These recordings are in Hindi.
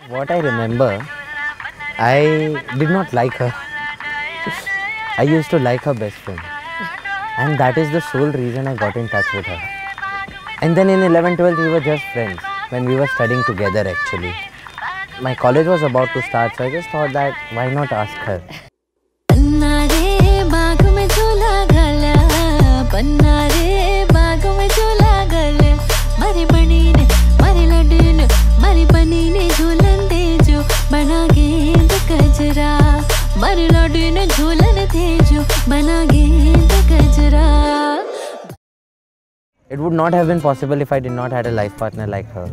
What I remember, I did not like her. I used to like her best friend. And that is the sole reason I got in touch with her. And then in 11th, 12th, we were just friends when we were studying together actually. My college was about to start, so I just thought that why not ask her. It would not have been possible if I did not have a life partner like her.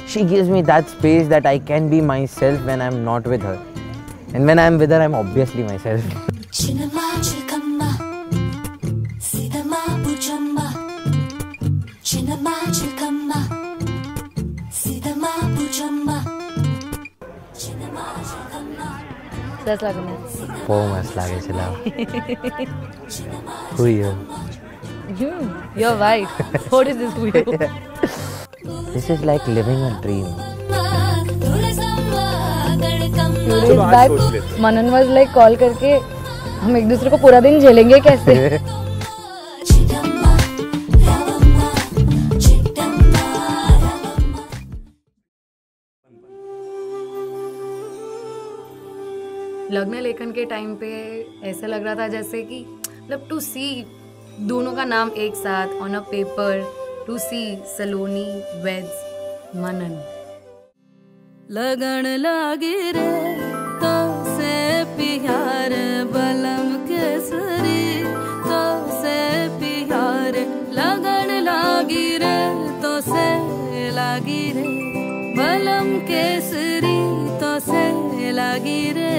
She gives me that space that I can be myself when I'm not with her. And when I'm with her, I'm obviously myself. मस्त लागे चला. Who are you? You, your wife. What is this to you? This is like living a dream. Few days back, Manan was like call करके हम एक दूसरे को पूरा दिन झेलेंगे कैसे? लग्न लेखन के टाइम पे ऐसा लग रहा था जैसे कि मतलब टू सी दोनों का नाम एक साथ on a paper, to see Saloni weds Manan. लगन लागे रे तो से प्यार बलम केसरी, तो से प्यार लगन लागी रे तो से लागी रे बलम केसरी, तो से लागी रे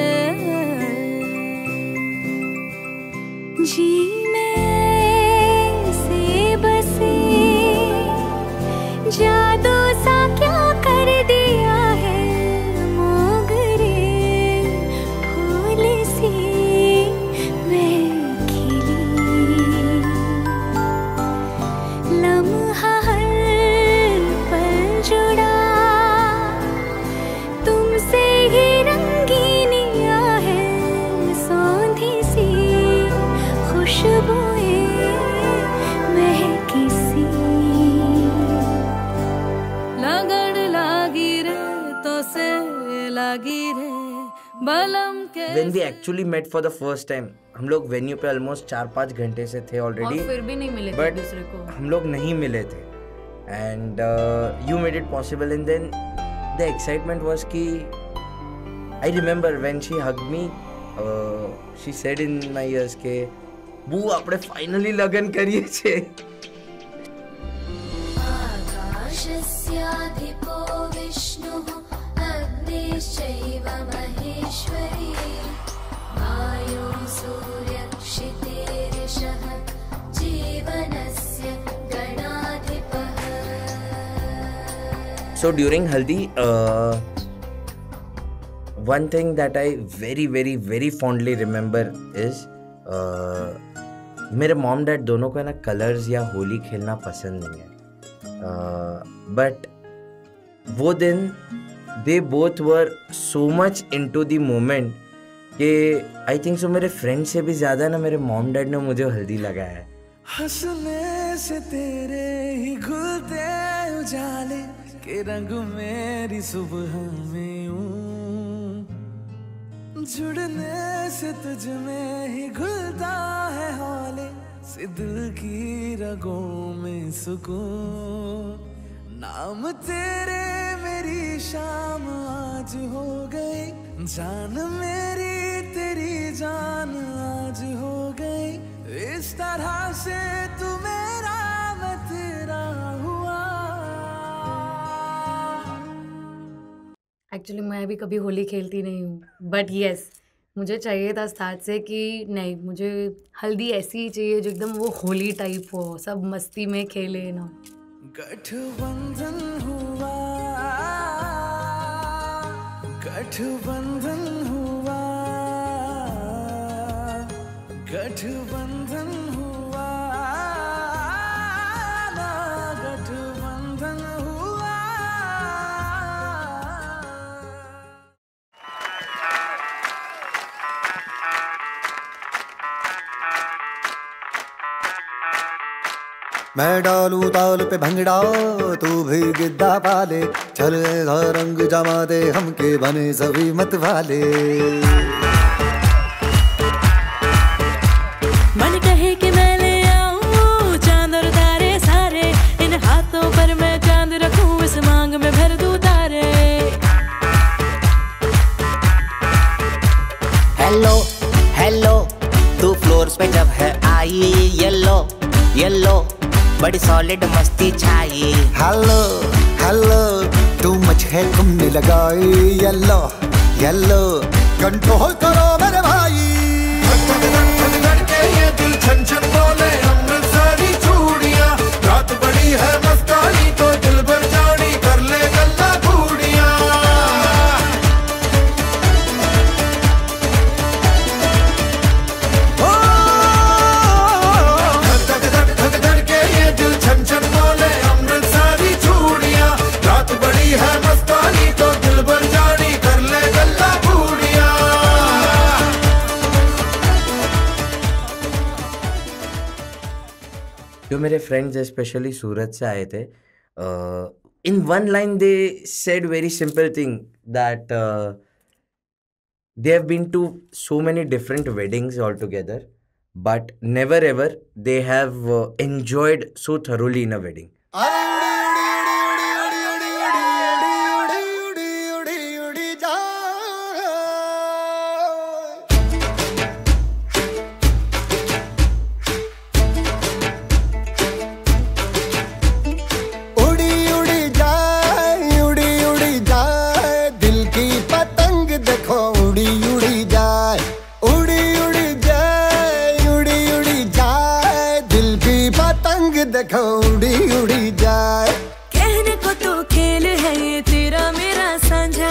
जी में से बसे जादू सा क्या कर दिया है मोगरे फूल सी मैं खिली लम्हा हर पल जुड़ा तुमसे ही रंगीनिया है सौंधी सी खुशबुएं महकी सी लगन लागी रे तो से लागी रे बलम के. When we actually met for the first time, हम लोग वेन्यू पे ऑलमोस्ट 4-5 घंटे से थे ऑलरेडी. और फिर भी नहीं मिले थे दूसरे को. हम लोग नहीं मिले थे. And you made it possible, and then the excitement was कि I remember when she hugged me, she said in my ears के बू આપણે फाइनली लगन કરીએ છે. आकाशस्याधिपो विष्णुः अग्निश्चैव महेश्वरी वायुः सूर्यक्षितेरिषः जीवनस्य गणाधिपः. So during Haldi, one thing that I very fondly remember is मेरे मॉम डैड दोनों को है ना कलर्स या होली खेलना पसंद नहीं है. बट वो दिन they both were so much into the moment कि आई थिंक सो मेरे फ्रेंड से भी ज़्यादा ना मेरे मॉम डैड ने मुझे हल्दी लगाया है. हंसने से तेरे ही खुलते उजाले के रंग मेरी सुबह में यूं, जुड़ने से तुझ में ही घुलता है हौले से दिल की रगों में सुकून. नाम तेरे मेरी शाम आज हो गई, जान मेरी तेरी जान आज हो गई. इस तरह से तू मेरा मैं तेरा हुआ. एक्चुअली मैं भी कभी होली खेलती नहीं हूँ, बट यस मुझे चाहिए था स्टार्ट से कि नहीं मुझे हल्दी ऐसी ही चाहिए जो एकदम वो होली टाइप हो, सब मस्ती में खेले ना. गठबंधन हुआ, गठबंधन हुआ, गठबंधन हुआ ना, गठबंधन हुआ. मैं डालू ताल पे भंगड़ा तू भी गिद्दा पाले चलेगा रंग जमा दे हमके बने सभी मत वाले मन कहे कि मैं ले आऊं चांद और तारे सारे इन हाथों पर मैं चांद रखूं इस मांग में भर दूं तारे हेलो हेलो तू फ्लोर्स पे जब है आई येलो येलो बड़ी सॉलिड मस्ती छाई हेलो हेलो तू मुझे तुमने लगाई येलो येलो कंट्रोल करो मेरे भाई ये दिल छन छन बोले अमृतसरी चूड़ियां रात बड़ी है मस्तानी तो दिल भर जानी कर ले गल्ला घूड़ियां धक धक के ये दिल छन छन बोले अमृतसरी चूड़ियां रात बड़ी है मस्तानी तो दिल भर जानी कर ले गल्ला घूड़ियां जो मेरे फ्रेंड्स स्पेशली सूरत से आए थे in one line they said very simple thing that they have been to so many different weddings all together but never ever they have enjoyed so thoroughly in a wedding देखो उड़ी उड़ी जाए कहने को तो खेल है ये तेरा मेरा साझा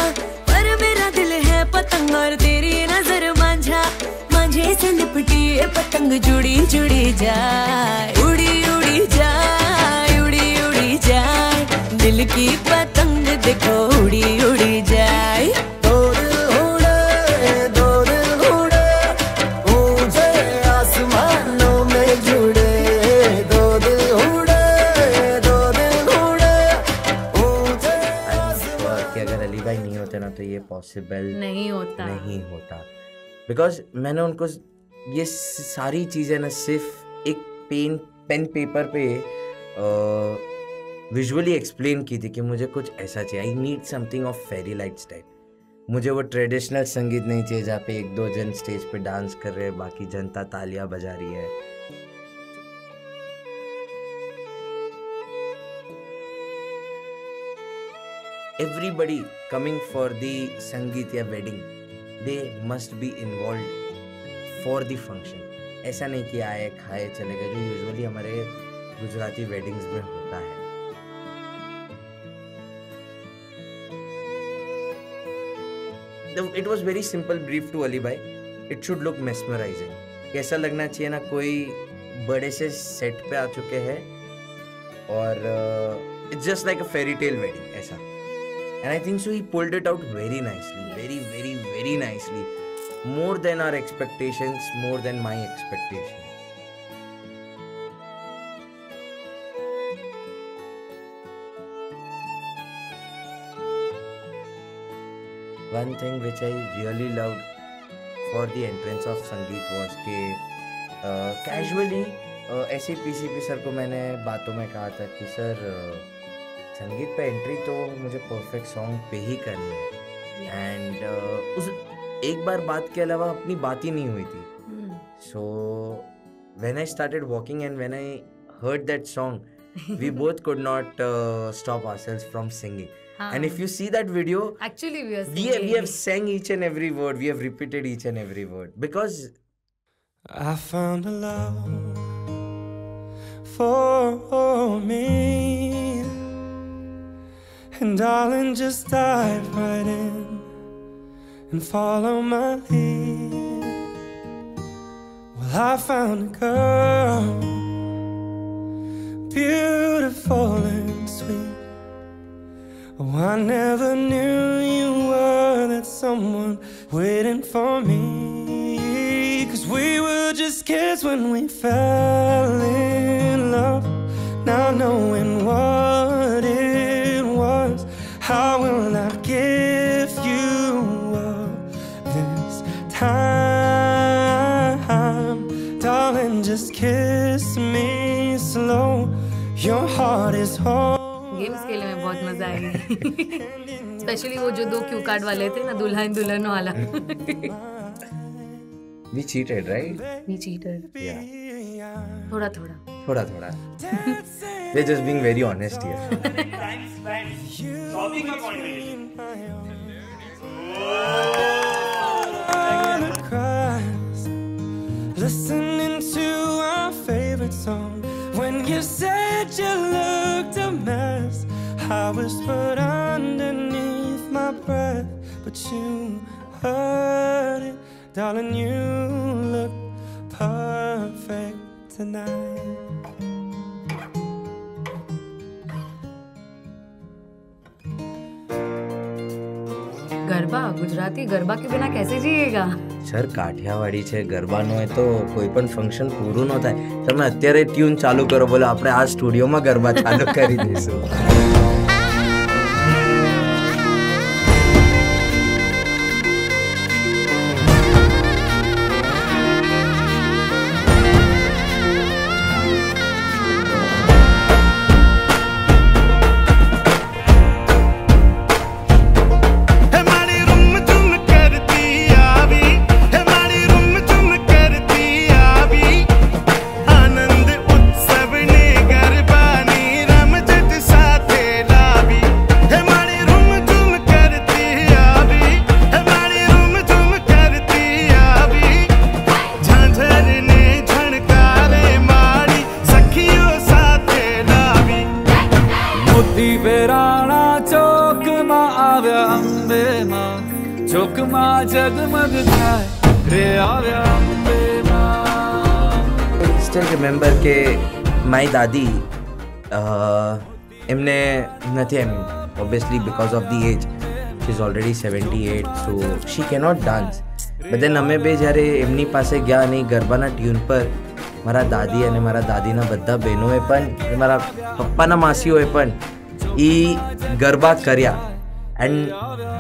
पर मेरा दिल है पतंग और तेरी नजर मांझा मांझे से लिपटी ये पतंग जुड़ी जुड़ी जाए उड़ी उड़ी जाए उड़ी उड़ी जाए दिल की पतंग देखो उड़ी उड़ी जाए दो दिल उड़े ऊंचे आसमानों में जुड़े ना तो ये पॉसिबल नहीं होता बिकॉज मैंने उनको ये सारी चीज़ें ना सिर्फ एक पेन पेपर पे विजुअली एक्सप्लेन की थी कि मुझे कुछ ऐसा चाहिए I need something of fairy lights type मुझे वो ट्रेडिशनल संगीत नहीं चाहिए जहाँ पे एक दो जन स्टेज पे डांस कर रहे हैं बाकी जनता तालियां बजा रही है everybody coming for the संगीत या wedding they must be involved for the function ऐसा नहीं कि आए खाए चले गए जो यूजुअली हमारे गुजराती वेडिंग्स में होता है It was very simple brief to Ali bhai it should look mesmerizing ऐसा लगना चाहिए ना कोई बड़े से सेट पे आ चुके हैं और it's just like a fairy tale wedding ऐसा And I think so he pulled it out very nicely, very, very, very nicely. More than our expectations, more than my expectation. One thing which I really loved for the entrance of Sangeet was कि casually ऐसे PCP सर को मैंने बातों में कहा था कि सर संगीत पे एंट्री तो मुझे परफेक्ट सॉन्ग पे ही करनी है एंड उस एक बार बात के अलावा अपनी बात ही नहीं हुई थी so when I started walking and when I heard that song we both could not stop ourselves from singing and if you see that video actually we have sang each and every word we have repeated each and every word because I found a love for me. And darling, just dive right in and follow my lead. Well, I found a girl, beautiful and sweet. Oh, I never knew you were that someone waiting for me. 'Cause we were just kids when we fell in love. Now knowing what it was, how will I give you up this time? Darling, just kiss me slow. Your heart is home. Games खेलने में बहुत मजा आई, स्पेशली वो जो 2 क्यू कार्ड वाले थे ना, दुल्हन दुल्हन वाला. We cheated, right? We cheated. Yeah. थोड़ा. We're just being very honest here. Listening to our favorite song. When you said you looked a mess, I whispered underneath my breath, but you heard it. Darling, you look perfect tonight. Garba, Gujarati garba के बिना कैसे जिएगा? સર કાઠિયાવાડી છે, ગરબાનો હોય તો કોઈ પણ ફંક્શન પૂરું ન થાય. તમે અત્યારે ટ્યુન ચાલુ કરો, બોલો આપણે આ સ્ટુડિયોમાં ગરબા ચાલુ કરી દઈશું. Still remember કે મારી દાદી એમને નથી, I mean obviously because of the age she's already 78, so she cannot dance, but then અમે બે જ્યારે એમની પાસે ગયા અને ગરબાના ટ્યુન પર મારા દાદી અને મારા દાદીના બધા બહેનોએ પણ, મારા પપ્પાના માસીઓએ પણ એ ગરબા કર્યા. And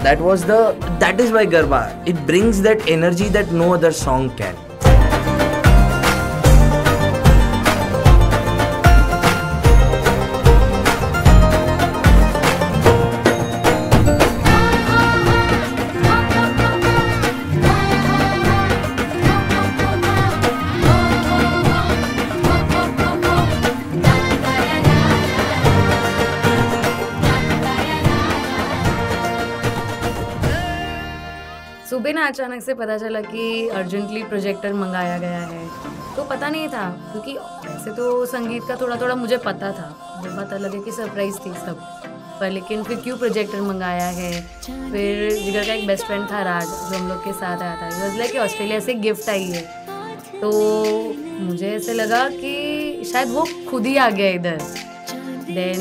that is why Garba, it brings that energy that no other song can. सुबह ना अचानक से पता चला कि अर्जेंटली प्रोजेक्टर मंगाया गया है, तो पता नहीं था, क्योंकि वैसे तो संगीत का थोड़ा थोड़ा मुझे पता था, मुझे पता लगे कि सरप्राइज़ थी सब पर, लेकिन फिर क्यों प्रोजेक्टर मंगाया है. फिर जिगर का एक बेस्ट फ्रेंड था राज, जो हम लोग के साथ आया था, वाज लाइक कि ऑस्ट्रेलिया से गिफ्ट आई है, तो मुझे ऐसे लगा कि शायद वो खुद ही आ गया इधर. देन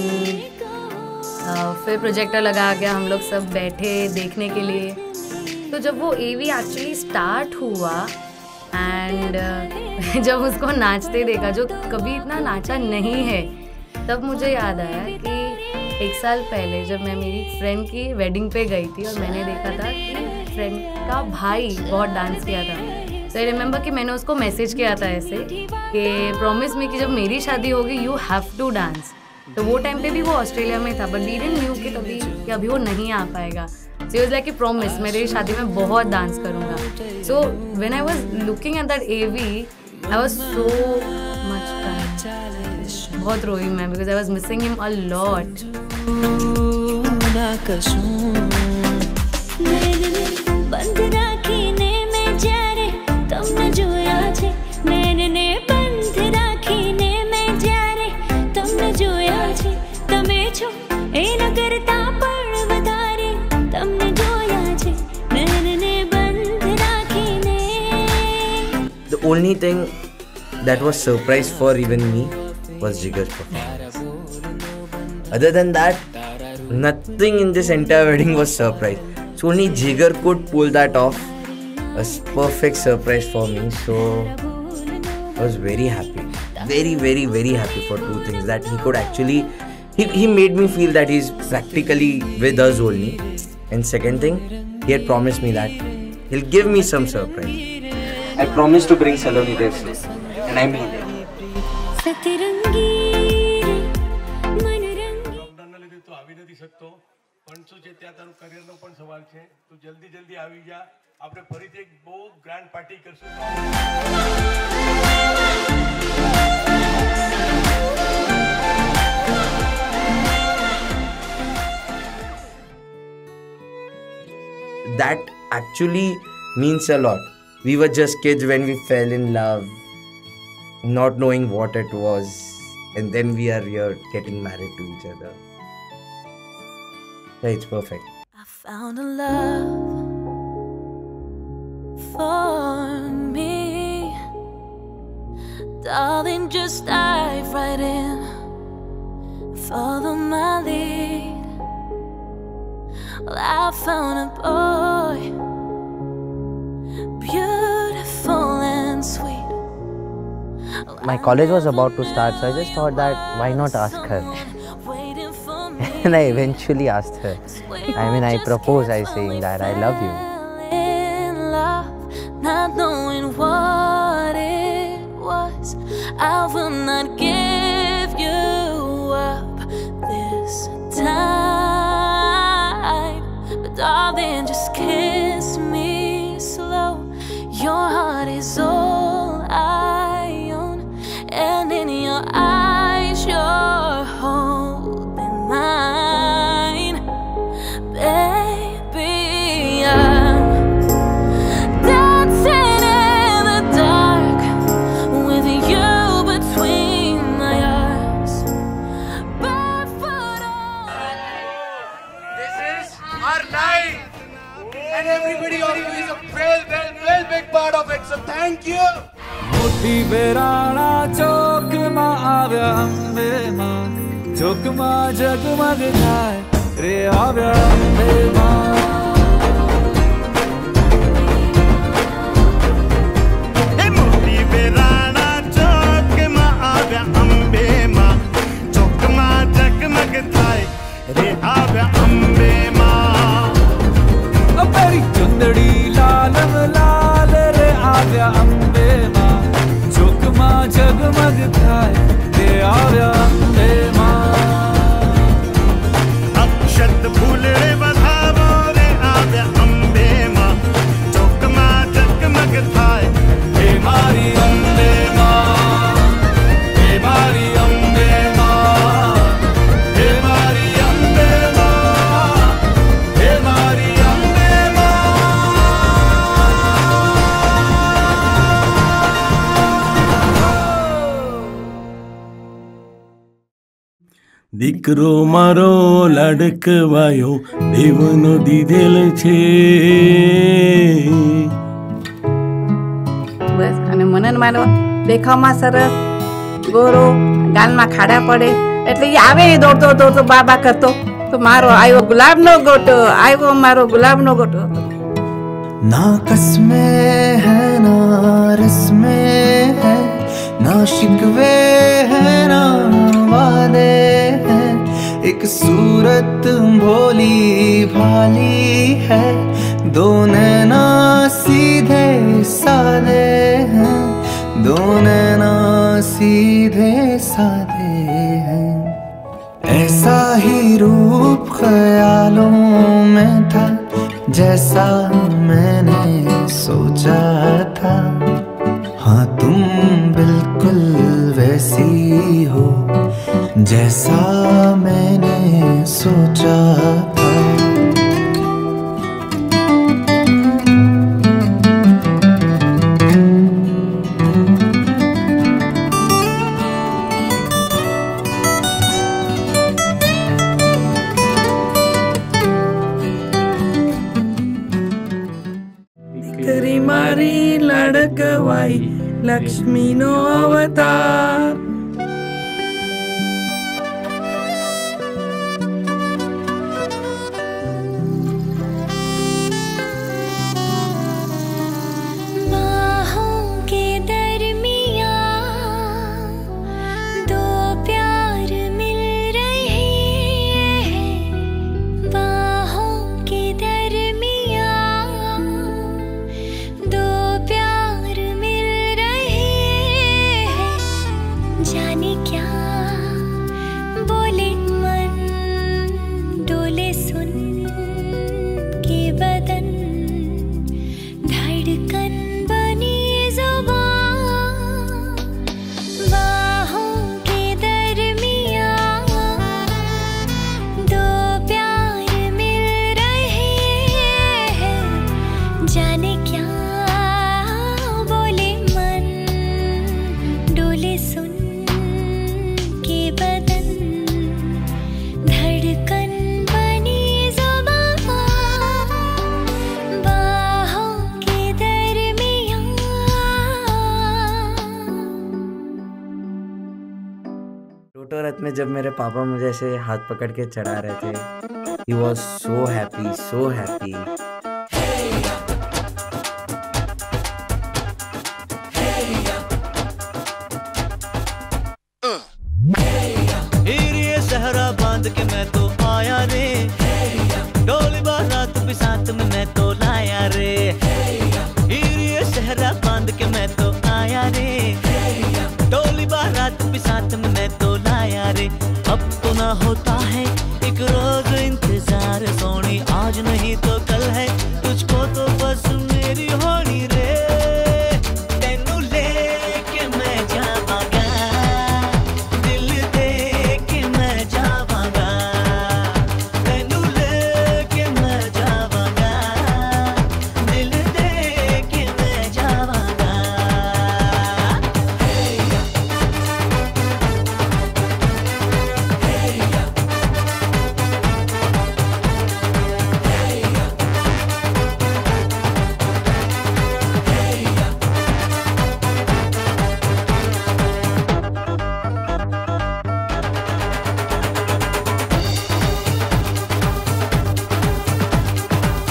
फिर प्रोजेक्टर लगा गया, हम लोग सब बैठे देखने के लिए. तो जब वो एवी एक्चुअली स्टार्ट हुआ एंड जब उसको नाचते देखा, जो कभी इतना नाचा नहीं है, तब मुझे याद आया कि 1 साल पहले जब मैं मेरी फ्रेंड की वेडिंग पे गई थी और मैंने देखा था कि फ्रेंड का भाई बहुत डांस किया था. तो आई रिमेंबर कि मैंने उसको मैसेज किया था ऐसे कि प्रॉमिस मी कि जब मेरी शादी होगी यू हैव टू डांस. तो वो टाइम पे भी वो ऑस्ट्रेलिया में था, बट वी डिडंट न्यू कि अभी वो नहीं आ पाएगा. So it was like a promise, मैं तेरी शादी में बहुत डांस करूँगा. So when I was looking at that AV, I was so much crying. बहुत रोई मैं, because I was missing him a lot. बंद राखीने में जारे તમને જોયા છે, નૈનને બંધ રાખીને મેં જારે તમને જોયા છે, તમે છો એના કરતા પણ વધારે તમને જોયા છે, નૈનને બંધ રાખીને. The only thing that was surprise for even me was Jigar's performance. Other than that, nothing in this entire wedding was surprise. So only Jigar could pull that off. A perfect surprise for me. So I was very happy. very, very, very happy for two things. That he could actually, he made me feel that he's practically with us only. And second thing, he had promised me that he'll give me some surprise. I promised to bring Saloni there soon, and I mean it. પણ શું છે ત્યાં તારું કરિયરનો પણ સવાલ છે. તું જલ્દી જલ્દી આવી જા. આપણે ફરીથી એક બહુ ગ્રાન્ડ પાર્ટી કરશું. That actually means a lot. We were just kids when we fell in love, not knowing what it was, and then we are here getting married to each other. Yeah, it's perfect. I found a love for me, darling. Just dive right in, follow my lead. Well, I found a boy, beautiful and sweet. My college was about to start, so I just thought that why not ask her? And I eventually asked her. I mean, I proposed, I saying that I love you. In love, not knowing what it was, I will not give you up this time. But darling, just kiss me slow. Your heart is all I own, and in your eyes, you're holding mine, baby. I'm dancing in the dark with you between my arms, barefoot on. This is our night, and everybody of you is a well big part of it. So thank you. મોટી બેરાણા ચોકમાં આવ્યા અંબે માં, ચોકમાં જગમગ થાય રે આવ્યા અંબે માં. મોટી બેરાણા ચોકમાં આવ્યા અંબે માં, ચોકમાં જગમગ થાય રે આવ્યા અંબે માં. પેરી ચુંદડી લાલ લાલ રે આવ્યા અંબે માં, ચોકમાં જગમગ થાય રે આવ્યા અંબે માં. અક્ષત ફૂલ રે વધાવો રે આવ્યા અંબે માં, ચોકમાં જગમગ થાય હે મારી અંબે માં, હે મારી અંબે માં, હે મારી અંબે માં, હે મારી અંબે માં. દીકરો મારો લાડકવાયો દેવનો દીધેલ છે. બસ અને મને મારો દેખાવમાં સરસ, ગોરો, ગાલમાં ખાડા પડે એટલે એ આવે દોડતો દોડતો બાબા કરતો તો મારો આવ્યો ગુલાબનો ગોટો, આવ્યો મારો ગુલાબનો ગોટો. ना कसमे है ना रस्मे है, ना शिकवे है ना वादे है, एक सूरत भोली भाली है, दो नैना सीधे सादे हैं, दो नैना सीधे सादे हैं. ऐसा ही रूप ख्यालों में था जैसा मैंने सोचा था. हाँ तुम बिल्कुल वैसी हो जैसा मैंने सोचा था. દીકરી મારી લાડકવાઈ લક્ષ્મીનો અવતાર. बाहों के दरमियाँ रात में जब मेरे पापा मुझे ऐसे हाथ पकड़ के चढ़ा रहे थे, he was so happy, so happy. ये सहरा बांध के मैं तो आया रे, डोली बारात भी साथ में मैं तो लाया रे। ये सहरा बांध के मैं तो आया रे, डोली बारात भी साथ में मैं तो लाया रे। अब तो ना होता है एक रोज इंतजार सोनी, आज नहीं तो कल है तुझको तो बस मेरी होनी रे। तेनू लेके मैं जावांगा, दिल दे के मैं जावांगा। तेनू लेके मैं जावांगा, दिल दे के मैं जावांगा।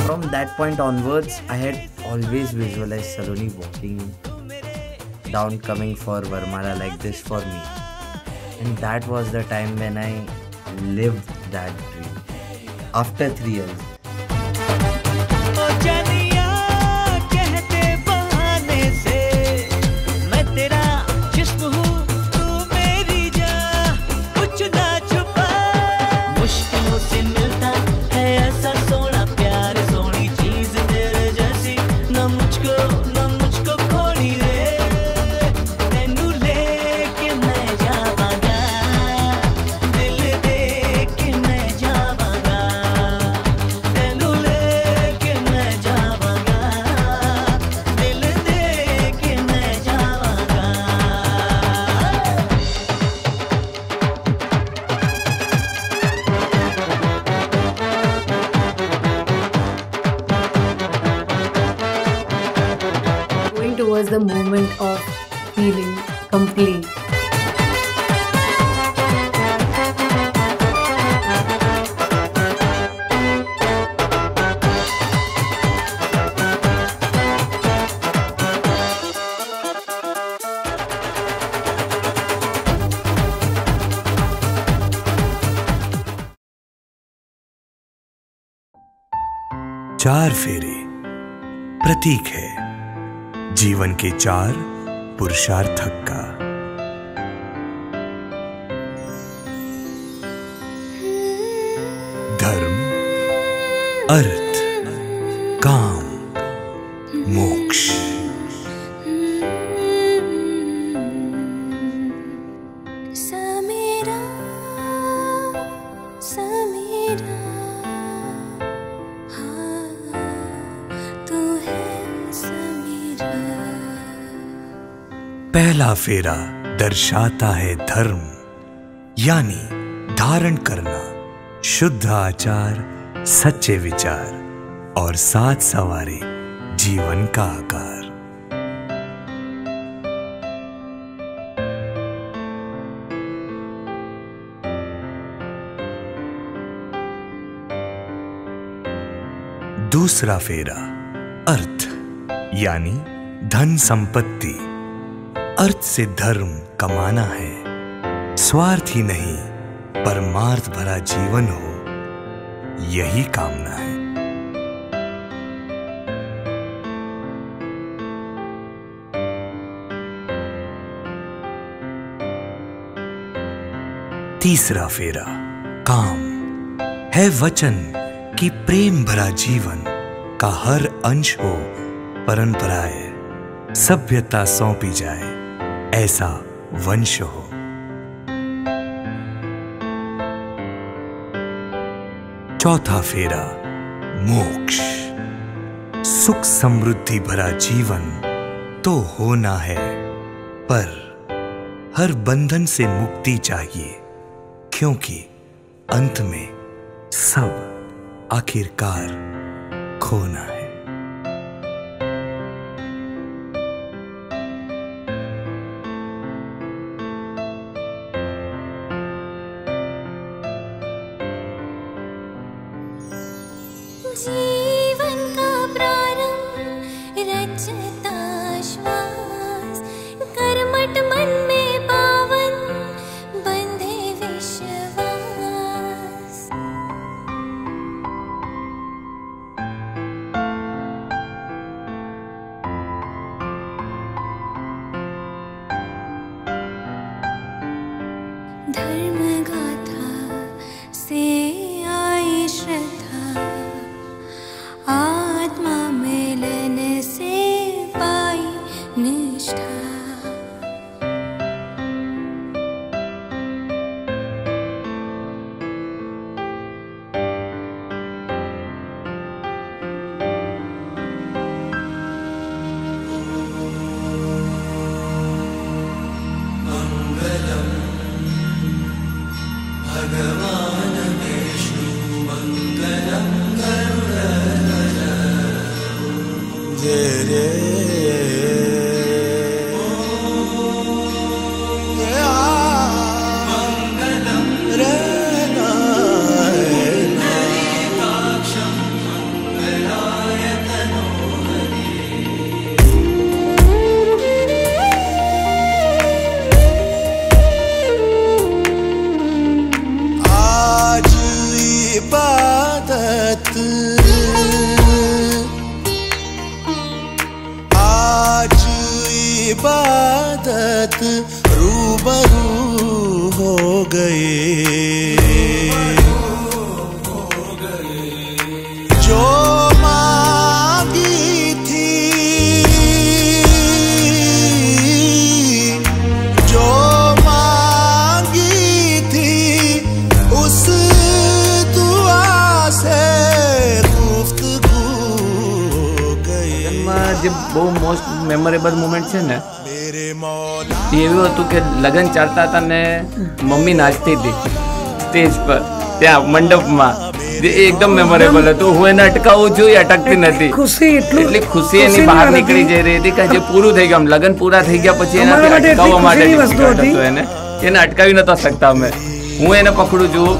From that point onwards, I had always visualized Saloni walking down, coming for Varmala like this for me. And that was the time when I lived that dream. After 3 years. ओ जानिया कहते बहाने से, मैं तेरा जिस्म हूँ तू मेरी जान, कुछ ना छुपा। मुश्किलों से मिलता है ऐसा सोना प्यार, सोनी चीज तेरे जैसी न मुझको खोनी रे। तेनू लेके मैं जावांगा, दिल दे के मैं जावांगा। तेनू लेके मैं जावांगा, दिल दे के मैं जावांगा। Going towards the moment of feeling complete. चार फेरे प्रतीक है जीवन के 4 पुरुषार्थक का। धर्म, अर्थ, काम, मोक्ष। समीरा समीरा, हाँ तू है समीरा। पहला फेरा दर्शाता है धर्म, यानी धारण करना शुद्ध आचार, सच्चे विचार और साथ सवारे जीवन का आकार। दूसरा फेरा अर्थ, यानी धन संपत्ति। अर्थ से धर्म कमाना है, स्वार्थ ही नहीं परमार्थ भरा जीवन हो, यही कामना है। तीसरा फेरा काम है, वचन कि प्रेम भरा जीवन का हर अंश हो परंपराए, सभ्यता सौंपी जाए ऐसा वंश हो। चौथा फेरा मोक्ष, सुख समृद्धि भरा जीवन तो होना है, पर हर बंधन से मुक्ति चाहिए, क्योंकि अंत में सब आखिरकार खोना है। जीवन का प्रारंभ रचता श्वास, कर्मठ मन में पावन बंधे विश्वास। धर्म गाथा से आई श्रद्धा, आत्मा मिलन से पाई निष्ठा। भगवान विष्णु मंगलम गरुड़ध्वज, जय रे मंगलम रे नायकाक्षं मंगलाय तनोहरि। आज इबादत, आज इबादत रूबरू हो गए, जो मांगी थी, जो मांगी थी, उस दुआ से गुफ्तगू हो गई। જે બહુ મોસ્ટ મેમોરેબલ મોમેન્ટ છે ને એ એવું હતું કે લગ્ન ચાલતા હતા ને મમ્મી નાચતી હતી સ્ટેજ પર ત્યાં મંડપમાં, એ એકદમ મેમોરેબલ હતું. હું એને અટકાવું છું એ અટકતી નથી, એટલી ખુશી એની બહાર નીકળી જઈ રહી હતી કે જે પૂરું થઈ ગયું, લગ્ન પૂરા થઈ ગયા પછી એનાથી અટકાવવા માટે હતો એને અટકાવી નતા શકતા અમે. હું એને પકડું છું,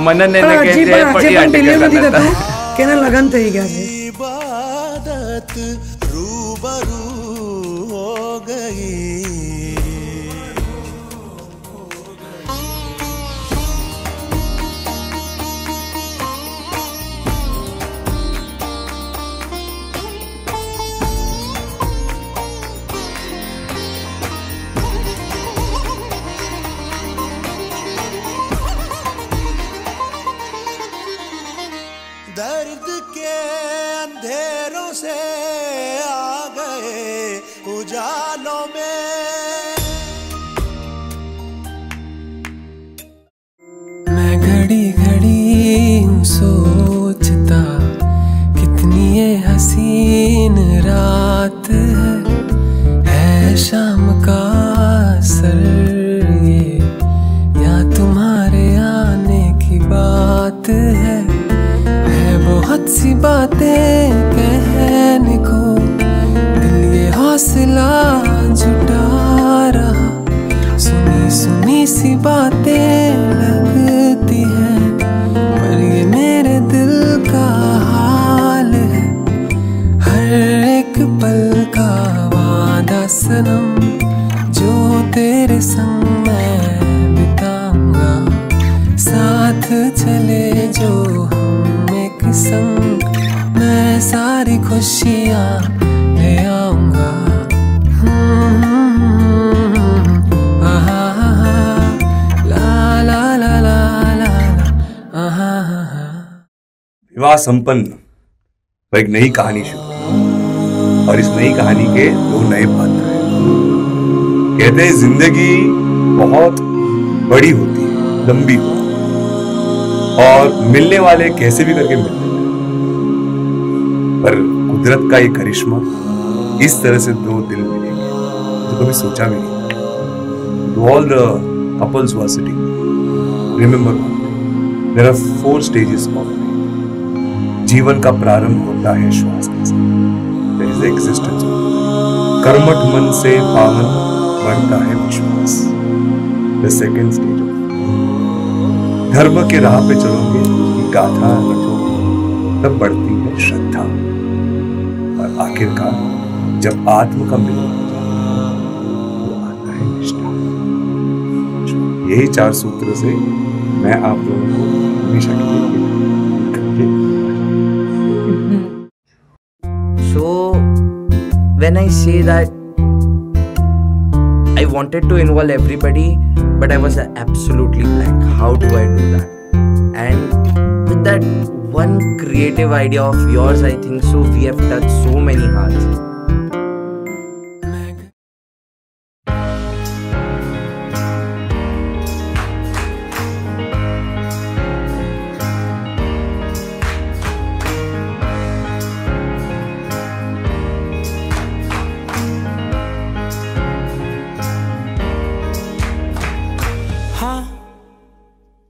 મનન એને કહે છે પણ એ અટકી નતા કે એના લગ્ન થઈ ગયા છે. इबादत रूबरू हो गई। दर्द के अंधेरों से आ गए उजालों में, मैं घड़ी घड़ी हूँ सोचता कितनी ये हसीन रात है शाम का असर ये, या तुम्हारे आने की बात है बहुत सी बातें कहने को, दिल ये हौसला जुटा रहा, सुनी सुनी सी बातें लगती हैं, पर ये मेरे दिल का हाल है। हर एक पल का वादा सनम, जो तेरे संग मैं बिताऊंगा, साथ चले जो संग, मैं सारी खुशियाँ ले आऊंगा। ला ला ला ला ला विवाह संपन्न और एक नई कहानी शुरू, और इस नई कहानी के दो नए पात्र हैं। कहते हैं जिंदगी बहुत बड़ी होती है, लंबी होती है, और मिलने वाले कैसे भी करके मिलते हैं, पर कुदरत का ये करिश्मा, इस तरह से दो दिल मिलेंगे तो कभी सोचा भी नहीं। To all the couples who are sitting, remember one thing, there are 4 stages of life. जीवन का प्रारंभ होता है श्वास के साथ, there is the existence of कर्मठ मन से पावन बढ़ता है विश्वास, the second stage of धर्म के राह पे चलोगे, उसकी गाथा रचोगे, तब बढ़ती है श्रद्धा, और आखिरकार जब आत्म का मिलन हो जाता है तो आता है निष्ठा। यही 4 सूत्र से मैं आप लोगों को हमेशा के लिए So when I say that I wanted to involve everybody, but I was absolutely blank. How do I do that? And with that one creative idea of yours, I think so we have touched so many hearts.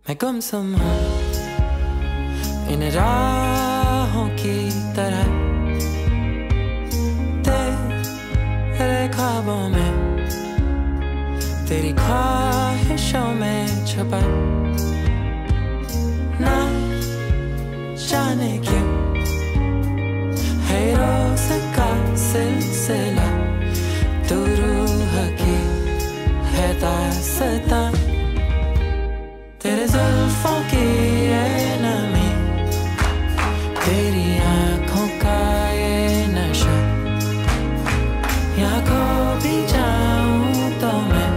मैं गुमसुम हूँ इन राहों की तरह, तेरे ख्वाबों में, तेरी ख्वाहिशों में छुपा, ना जाने क्यों है रोज का सिलसिला, तू रूह की है दास्तां, तेरे जुल्फों की ये नमी, तेरी आँखों का ये नशा, यहाँ खो भी जाऊँ तो मैं,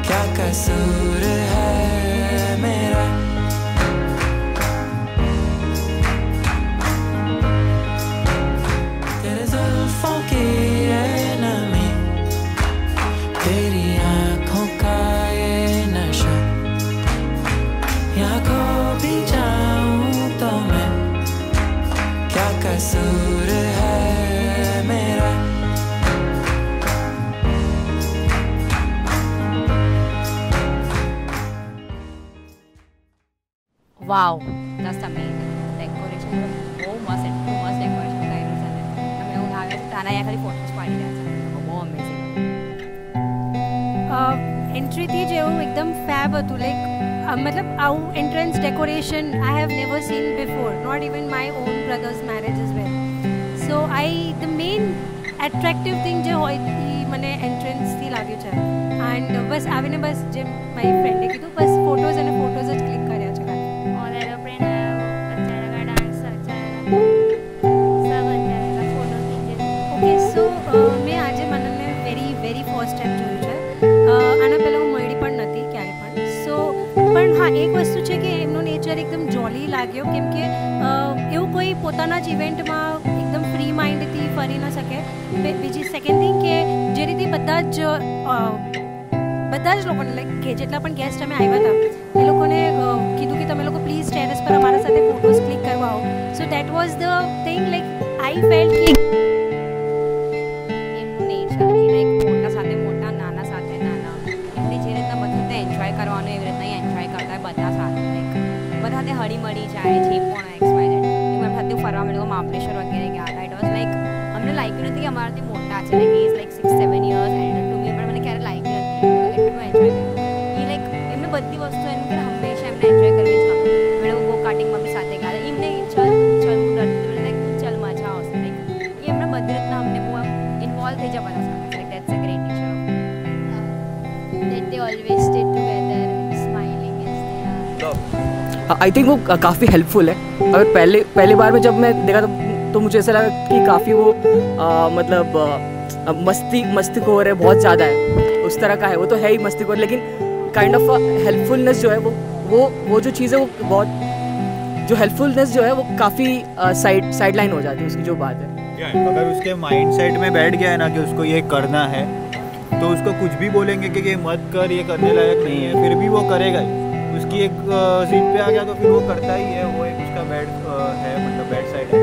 क्या कसूर है मेरा। तेरे जुल्फों की ये नमी, तेरी आँखों का ये नशा, यहाँ खो भी जाऊँ तो मैं, क्या कसूर है मेरा। वाओ, जस्ट अमेजिंग डेकोरेशन બહુ મસ્ત, એટલું મસ્ત ડેકોરેશન કર્યું છે ને તમે હું આવે છે તાના અહીંયા ખાલી ફોટોસ પાડી રહ્યા છે, બહુ અમેઝિંગ। એન્ટ્રીથી જેવું એકદમ ફેબ હતું, લાઈક मतलब our entrance decoration I have never seen before, not even my own brother's marriage as well. So the main attractive thing जो હોય એ મને entrance થી લાગ્યું છે, and બસ આવીને બસ જે મારી ફ્રેન્ડે કીધું બસ ફોટોઝ અને ફોટોઝ જ ક્લિક કર્યા છે और एरोप्लेन अच्छा लगा, डांस अच्छा लगा, सब अच्छा लगा, फोटो खींचे। ઓકે સો મેં આજે મને વેરી ફર્સ્ટ ટાઈમ જોયું છે, આના પહેલાં હું મળી પણ નથી ક્યારે પણ। સો પણ હા એક વસ્તુ છે કે એમનો નેચર એકદમ જોલી લાગ્યો, કેમ કે એવું કોઈ પોતાના જ ઇવેન્ટમાં એકદમ ફ્રી માઇન્ડથી ફરી ન શકે। બીજી સેકન્ડ થિંગ કે જે રીતે બધા જ લોકોને લાઈક કે જેટલા પણ ગેસ્ટ અમે આવ્યા હતા એ લોકોને કીધું કે તમે લોકો પ્લીઝ ટેરેસ પર અમારા સાથે ફોટોઝ ક્લિક કરવા આવો। So that was the thing, like I felt કે એમનું નેચર એ લાઈક મોટા સાથે મોટા, નાના સાથે નાના, એમની જે રીતના બધું રીતે એન્જોય કરવાનું એવી રીતના એન્જોય કરતા હોય બધા સાથે, લાઈક બધા સાથે હળીમળી જાય છે પણ XYZ। એમાં સાથે ફરવા મળ્યું, મહાબળેશ્વર વગેરે ગયા હતા। ઇટ વોઝ લાઈક અમને લાગ્યું નથી કે અમારાથી મોટા છે, like is like 6-7 years elder to me, પણ મને ક્યારે લાગ્યું નથી, એટલું એન્જોય કર્યું એ। લાઈક એમને બધી વસ્તુ એમ કે હંમેશા એમને એન્જોય કરવી જ ગમે। મેં ગો કાર્ટિંગમાં બી સાથે ગયા, એમને ચલ હું ડરતી લાઈક ચલ મજા આવશે, લાઈક એ એમને બધી રીતના અમને બહુ ઇન્વોલ્વ થઈ જવાના સાથે, like that's a great nature that they always stay together, smiling as they are. I think वो काफ़ी हेल्पफुल है। अगर पहली बार में जब मैं देखा तो मुझे ऐसा लगा कि काफ़ी वो मतलब मस्तीखोर है, बहुत ज़्यादा है, उस तरह का है। वो तो है ही मस्तीखोर, लेकिन काइंड ऑफ हेल्पफुलनेस जो है वो जो चीज़ है वो बहुत, जो हेल्पफुलनेस जो है वो काफ़ी साइड लाइन हो जाती है उसकी जो बात है। अगर उसके माइंड सेट में बैठ गया है ना कि उसको ये करना है, तो उसको कुछ भी बोलेंगे कि ये मत कर, ये करने लायक नहीं है, फिर भी वो करेगा ही। उसकी एक सीट पे आ गया तो फिर वो करता ही है। वो एक उसका बैड है, मतलब बैड साइड है।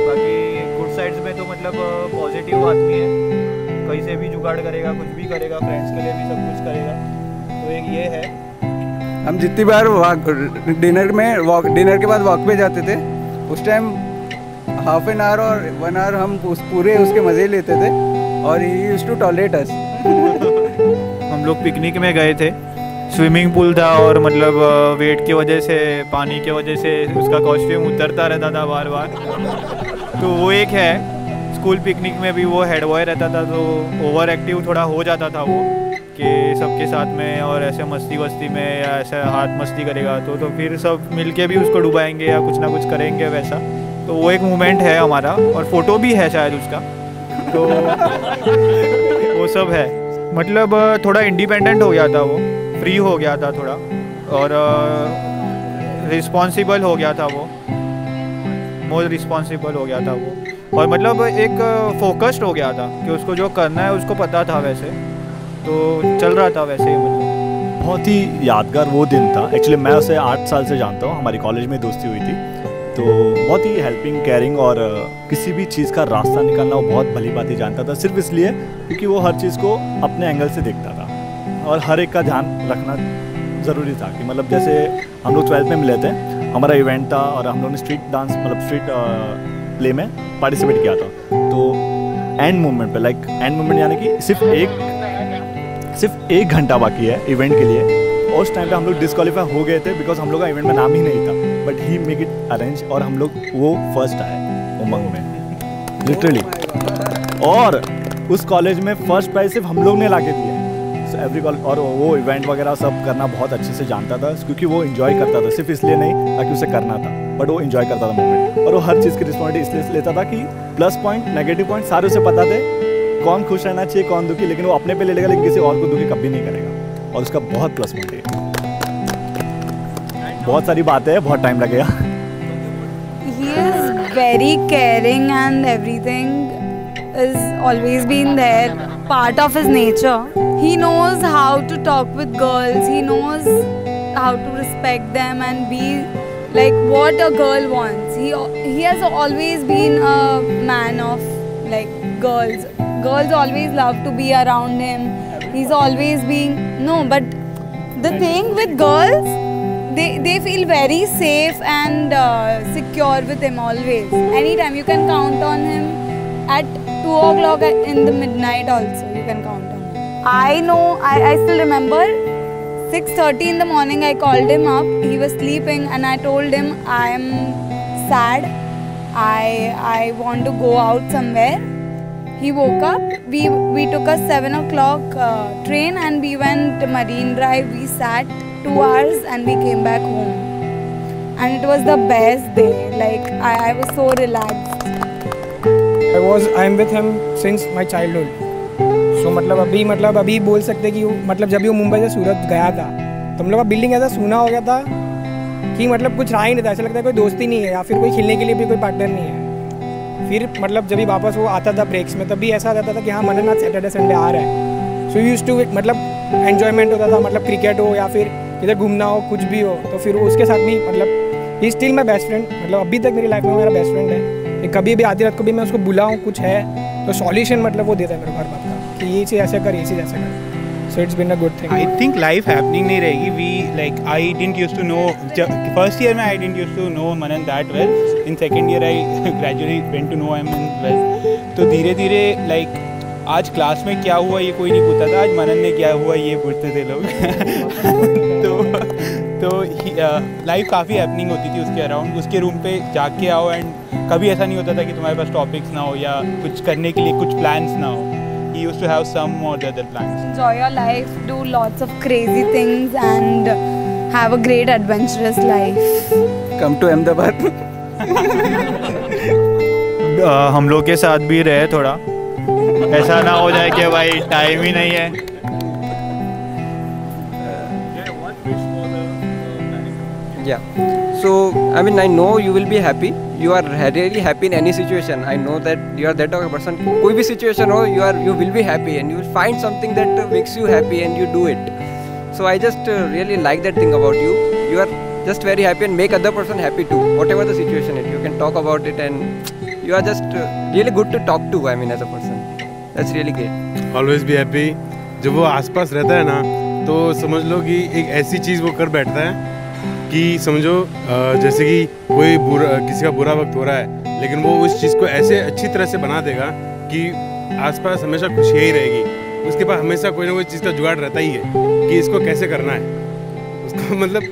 बाकी गुड साइड्स में तो मतलब पॉजिटिव आदमी है, कहीं से भी जुगाड़ करेगा, कुछ भी करेगा, फ्रेंड्स के लिए भी सब कुछ करेगा। तो एक ये है। हम जितनी बार डिनर के बाद वॉक पे जाते थे, उस टाइम हाफ एन आवर और 1 आवर हम पूरे उसके मज़े लेते थे, और ही यूज्ड टू टॉलरेट अस। हम लोग पिकनिक में गए थे, स्विमिंग पूल था और मतलब वेट की वजह से, पानी की वजह से उसका कॉस्ट्यूम उतरता रहता था बार बार। तो वो एक है। स्कूल पिकनिक में भी वो हेड बॉय रहता था, तो ओवर एक्टिव थोड़ा हो जाता था वो कि सबके साथ में और ऐसे मस्ती वस्ती में या ऐसे हाथ मस्ती करेगा तो फिर सब मिल के भी उसको डुबाएंगे या कुछ ना कुछ करेंगे वैसा। तो वो एक मोमेंट है हमारा और फ़ोटो भी है शायद उसका। तो वो सब है। मतलब थोड़ा इंडिपेंडेंट हो गया था वो, फ्री हो गया था थोड़ा और रिस्पॉन्सिबल हो गया था वो, मोर रिस्पॉन्सिबल हो गया था वो। और मतलब एक फोकस्ड हो गया था कि उसको जो करना है उसको पता था वैसे, तो चल रहा था वैसे ही। मतलब बहुत ही यादगार वो दिन था। एक्चुअली मैं उसे 8 साल से जानता हूँ, हमारी कॉलेज में दोस्ती हुई थी। तो बहुत ही हेल्पिंग, केयरिंग और किसी भी चीज़ का रास्ता निकालना वो बहुत भली बात ही जानता था, सिर्फ इसलिए क्योंकि वो हर चीज़ को अपने एंगल से देखता था और हर एक का ध्यान रखना ज़रूरी था। कि मतलब जैसे हम लोग 12th में मिले थे, हमारा इवेंट था और हम लोगों ने स्ट्रीट डांस मतलब स्ट्रीट प्ले में पार्टिसिपेट किया था। तो एंड मोमेंट पे एंड मोमेंट यानी कि सिर्फ 1 घंटा बाकी है इवेंट के लिए। उस टाइम पे हम लोग डिस्क्वालीफाई हो गए थे बिकॉज हम लोग का इवेंट में नाम ही नहीं था, but he make it arrange और हम लोग वो फर्स्ट आए उमंग में लिटरली। और उस कॉलेज में फर्स्ट प्राइज सिर्फ हम लोग ने ला के दिया। सो एवरी कॉलेज और वो इवेंट वगैरह सब करना बहुत अच्छे से जानता था क्योंकि वो इन्जॉय करता था, सिर्फ इसलिए नहीं ताकि उसे करना था, बट वो इन्जॉय करता था मोमेंट। और वो हर चीज़ की रिस्पॉन्सिबिलिटी इसलिए लेता था कि प्लस पॉइंट नेगेटिव पॉइंट सारे उसे पता थे, कौन खुश रहना चाहिए कौन दुखी, लेकिन वो अपने पे ले लेगा लेकिन किसी और को दुखी कभी नहीं करेगा। और उसका बहुत प्लस पॉइंट है। बहुत सारी बातें हैं, बहुत टाइम लगेगा। He is very caring and everything is always been there, part of his nature. He knows how to talk with girls, he knows how to respect them and be like what a girl wants. He has always been a man of like girls. Girls always love to be around him. He's always been but the thing with girls, they feel very safe and secure with him always. Anytime you can count on him. At 2 o'clock in the midnight also you can count on him. I know, I still remember 6:30 in the morning I called him up. He was sleeping and I told him I am sad. I want to go out somewhere. He woke up. We took a 7 o'clock train and we went Marine Drive. We sat 2 hours and we came back home. And it was the best day. Like I was so relaxed. I'm with him since my childhood. So मतलब अभी बोल सकते कि मतलब जब भी वो मुंबई से सूरत गया था तो हम लोग का बिल्डिंग ऐसा सूना हो गया था कि मतलब कुछ रहा ही नहीं था। ऐसा लगता है कोई दोस्ती नहीं है या फिर कोई खेलने के लिए भी कोई पार्टनर नहीं है। फिर मतलब जब भी वापस वो आता था ब्रेक्स में तब भी ऐसा रहता था कि हाँ मनन आज सैटरडे संडे आ रहा है। सो यूज्ड टू मतलब एन्जॉयमेंट होता था, मतलब क्रिकेट हो या फिर इधर घूमना हो कुछ भी हो तो फिर वो उसके साथ भी मतलब he still my best friend. मतलब अभी तक मेरी लाइफ में मेरा बेस्ट फ्रेंड है। कभी भी आधी रात को भी मैं उसको बुलाऊँ कुछ है तो सॉल्यूशन मतलब वो देता है मेरे को हर बात का कि ये चीज़ ऐसे कर, ये चीज़ ऐसे कर। So it's been a good thing. I think life happening नहीं रहेगी. I didn't used to know. First year में I didn't used to know Manan that well. In second year I gradually went to know him well. तो धीरे धीरे आज क्लास में क्या हुआ ये कोई नहीं पूछता था, आज मनन ने क्या हुआ ये पूछते थे लोग। तो लाइफ काफ़ी हैपनिंग होती थी उसके अराउंड। उसके रूम पे जाके आओ एंड कभी ऐसा नहीं होता था कि तुम्हारे पास टॉपिक्स ना हो या कुछ करने के लिए कुछ प्लान्स ना हो। He used to have some or the other plans. Enjoy your life, do lots of crazy things and have a great adventurous life. Come to Ahmedabad. हम लोग के साथ भी रहे थोड़ा, ऐसा ना हो जाए कि भाई टाइम ही नहीं है। Yeah. So I mean I know you will be happy. You are really happy in any situation. I know that you are that type of person. कोई भी situation हो, you will be happy and you will find something that makes you happy and you do it. So I just really like that thing about you. You are just very happy and make other person happy too. Whatever the situation is, you can talk about it and you are just really good to talk to. I mean as a person, that's really great. Always be happy. जब वो आसपास रहता है ना तो समझ लो कि एक ऐसी चीज़ वो कर बैठता है कि समझो जैसे कि कोई किसी का बुरा वक्त हो रहा है लेकिन वो उस चीज़ को ऐसे अच्छी तरह से बना देगा कि आसपास हमेशा खुशियाँ ही रहेगी। उसके पास हमेशा कोई ना कोई चीज़ का जुगाड़ रहता ही है कि इसको कैसे करना है। उसका मतलब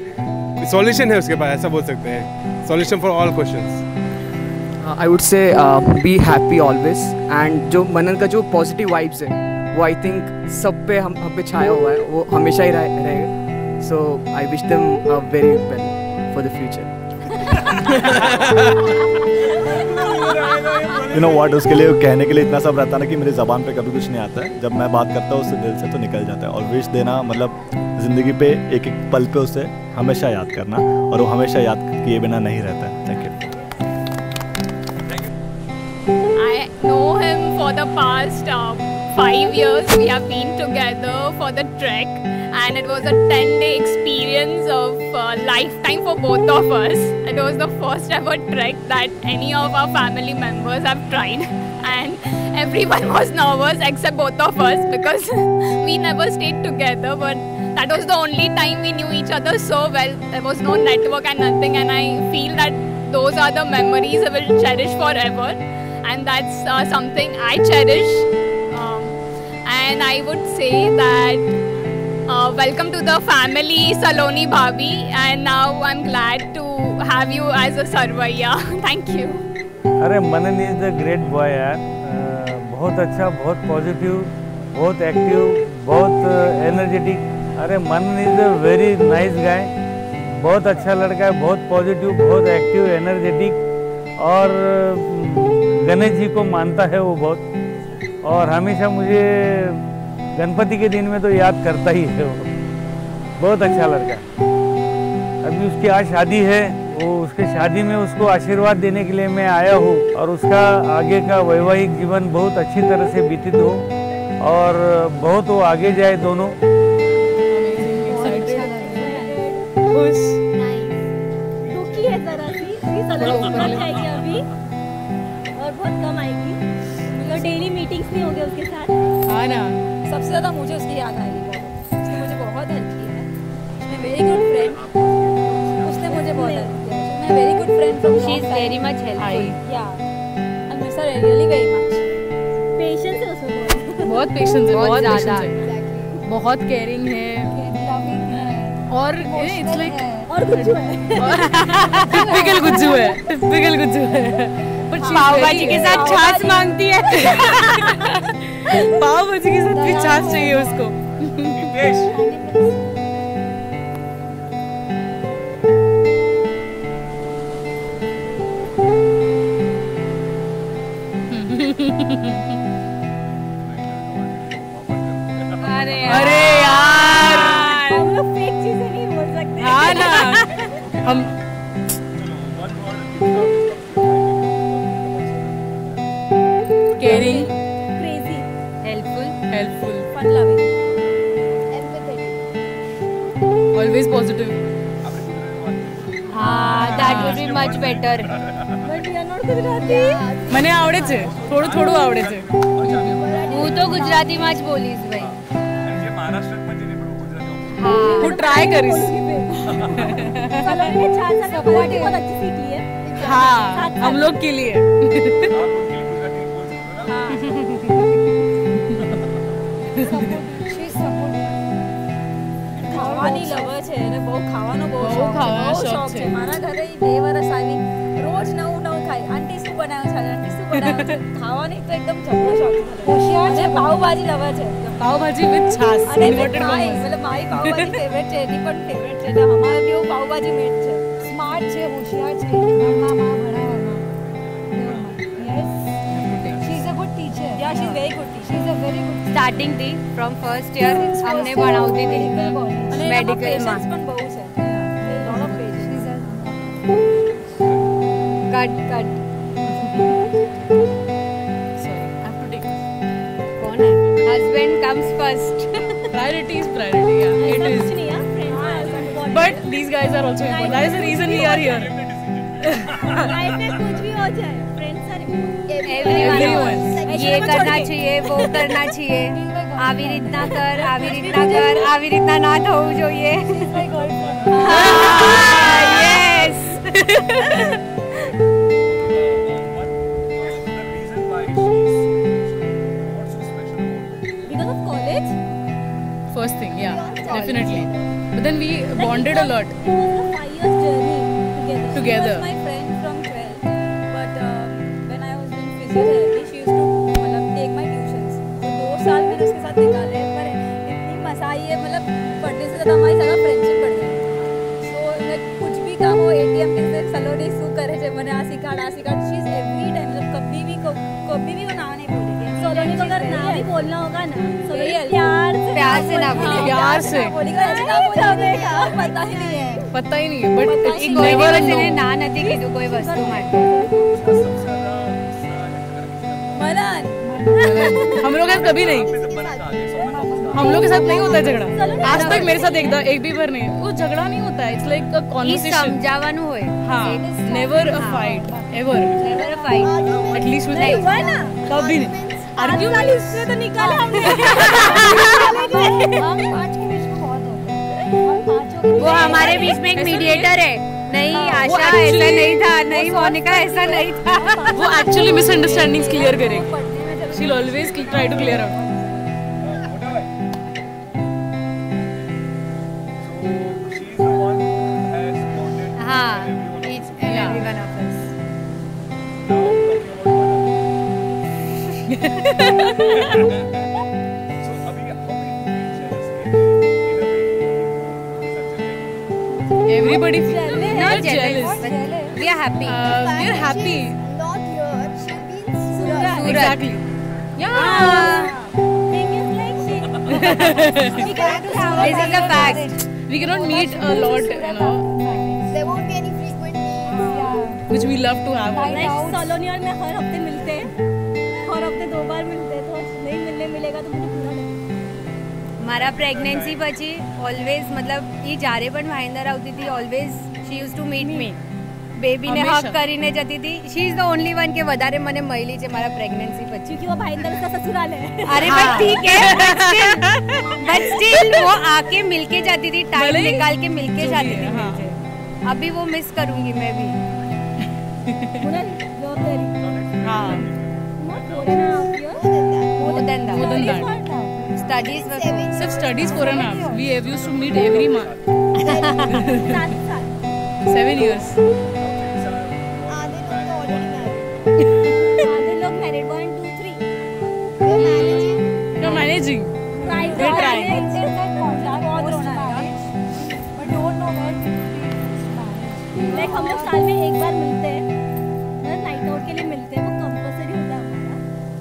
सॉल्यूशन है उसके पास, ऐसा बोल सकते हैं, solution for all questions. I would say be happy always, and जो मनन का जो पॉजिटिव वाइब्स है वो आई थिंक सब पे हम पे छाया हुआ है, वो हमेशा ही रहेगा। So I wish them very well for the future. You know what, उसके लिए कहने के लिए इतना सब रहता है ना कि मेरी ज़बान पे कभी कुछ नहीं आता है। जब मैं बात करता हूँ उससे दिल से तो निकल जाता है। और विश देना मतलब ज़िंदगी पे एक एक पल पे उसे हमेशा याद करना, और वो हमेशा याद किए बिना नहीं रहता है। Thank you. I know him for the past 5 years. We have been together for the trek, and it was a 10-day experience of lifetime for both of us. It was the first ever trek that any of our family members have tried, and everyone was nervous except both of us because we never stayed together, but that was the only time we knew each other so well. There was no network and nothing, and I feel that those are the memories I will cherish forever, and that's something I cherish. And I would say that welcome to the family, Saloni Bhabhi, and now I'm glad to have you as a Sarvaiya. Thank you. अरे Manan is the great boy यार, बहुत अच्छा, बहुत पॉजिटिव, बहुत एक्टिव, बहुत एनर्जेटिक। अरे Manan is a very nice guy, बहुत अच्छा लड़का है, बहुत पॉजिटिव, बहुत एक्टिव, एनर्जेटिक, और गणेश जी को मानता है वो बहुत, और हमेशा मुझे गणपति के दिन में तो याद करता ही है वो। बहुत अच्छा लड़का। अभी उसकी आज शादी है, वो उसके शादी में उसको आशीर्वाद देने के लिए मैं आया हूँ, और उसका आगे का वैवाहिक जीवन बहुत अच्छी तरह से व्यतीत हो, और बहुत वो आगे जाए दोनों। खुश दुखी है जरा सी, सलोनी जाएगी अभी और बहुत कम आएगी, मतलब डेली मीटिंग्स नहीं होंगे उसके साथ। हाँ ना, सबसे ज़्यादा मुझे उसकी याद आएगी बहुत, उसने मुझे बहुत हेल्प की है। उसने वेरी गुड फ्रेंड, उसने मुझे बहुत हेल्प किया। मैं very good friend from she is very much helpful. Yeah I miss her really very much. Patience है उसमें बहुत पेशेंस है, बहुत ज़्यादा, बहुत केयरिंग है, और इट्स लाइक और गुज्जू है, टिपिकल गुज्जू है, टिपिकल गुज्जू है। पाव भाजी के साथ छाछ मांगती है। पाव भाजी के साथ भी छाछ चाहिए उसको। अरे यार हम लोग फेक चीजें नहीं बोल सकते। हाँ ना, हम caring, crazy, helpful, fun loving, empathetic, always positive. that would be much better. But we are not Gujarati. મને આવડે છે, થોડું થોડું આવડે છે. હું તો ગુજરાતીમાં જ બોલીશ ભાઈ. હું ટ્રાય કરીશ. सलोनी ने छाछ का क्वालिटी बहुत अच्छी सीख ली है। हाँ, हम लोग के लिए। ખાવાની લવર છે અને બહુ ખાવાનો બહુ શોખ છે. મારા ઘરે 2 વર્ષ આવી, રોજ નવું નવું ખાય. આંટી શું બનાવ્યું છે, આંટી શું બનાવ્યું છે. ખાવાની તો એકદમ જબરો શોખ છે. હોશિયાર છે, પાવભાજી લવર છે. પાવભાજી વિથ છાસ. અને ખાય मतलब મારી પાવભાજી ફેવરેટ છે, એની પણ ફેવરેટ છે. એટલે અમારા બી પાવભાજી મેટ છે. સ્માર્ટ છે, હોશિયાર છે. ઘરમાં ભણાવવામાં. Yes, she is a good teacher. Yeah she is very good teacher. She is a very good starting થી ફ્રોમ ફર્સ્ટ યર અમને ભણાવતી હતી મેડિકલમાં. પણ બહુ છે. Lot of patience. Cut cut कौन है? husband comes first. Priority is priority. Yeah, it is. But these guys are also important. That is the reason we are here. Life में कुछ भी हो जाए, फ्रेंड्स आर Everyone. ये करना चाहिए, वो करना चाहिए. આવી રીતના કર, આવી રીતના કર, આવી રીતના ના થવું જોઈએ. Yes. Because of college. first thing, yeah, definitely. But then we bonded a lot. 5 years journey together. She Together. was my friend from 12th, but when I was in physiotherapy, she used to मतलब take my tuitions. तो 2 साल मैंने उसके साथ निकाले, पर इतनी मजा आई है, मतलब पढ़ने से ज़्यादा हमारी ज़्यादा फ्रेंडशिप बढ़ गई. So like कुछ भी काम हो ATM के से सलोनी सू करे जब मैंने आसी card she is every time मतलब कभी भी वो ना नहीं बोलेगी. सोलोनी को अगर ना भी बोलना होगा ना, सोलोनी प्यार से ना बोले, प्यार से. पता ही नहीं है. पता ही नहीं है, but it's કોઈ never a દિવસ એને no. ના નથી કીધું કોઈ વસ્તુ માટે. मनन हम लोग के साथ कभी नहीं, हम लोग के साथ नहीं होता है झगड़ा. आज तक मेरे साथ एक भी बार नहीं. वो झगड़ा नहीं होता है. It's like a conversation. સમજાવવાનું હોય. हाँ, never a fight, ever. Never a fight. At least with नहीं हुआ ना. कभी नहीं. आर्ग्यू वाली उससे तो निकाले हमने. हम 5 के बीच में बहुत होते हैं. हम 5 वो हमारे बीच में एक मीडिएटर है. नहीं आशा ऐसा नहीं था, नहीं मोनिका ऐसा नहीं था. वो एक्चुअली मिसअंडरस्टैंडिंग्स क्लियर करेंगे. She'll always try to clear out. हाँ, each and every one of us. Everybody Not jealous, but we are happy. We are happy. Not here. She means Surat. Exactly. Yeah. Thing is like she. This is a fact. We cannot meet a lot, you know, There won't be any frequent meetings. which we love to have. Like Saloni और मैं हर हफ्ते मिलते हैं, हर हफ्ते 2 बार मिलते हैं, तो नहीं मिलेगा तो मुझे बुरा लगेगा. મારા પ્રેગ્નન્સી પછી ઓલવેઝ મતલબ એ જ્યારે પણ ભાઈંદર આવતી હતી always she use to meet me. બેબીને હક કરીને જતી હતી. She is the only one કે વધારે મને મળી છે મારા પ્રેગ્નન્સી પછી. क्योंकि वो भाईंदर का ससुराल है. अरे बट ठीक है, बट स्टिल वो आके मिलके जाती थी, टाइम निकाल के मिलके जाती थी मुझे. अभी वो मिस करूंगी मैं भी. हाँ, more than that. Studies were Such studies 4.5. We have used to meet every month. 7 years. आधे लोग married 1 2 3. You're managing. We're trying. Like हम लोग साल में एक बार मिलते हैं, मतलब नाइट आउट के लिए मिलते हैं. वो कंपल्सरी होता है हमारा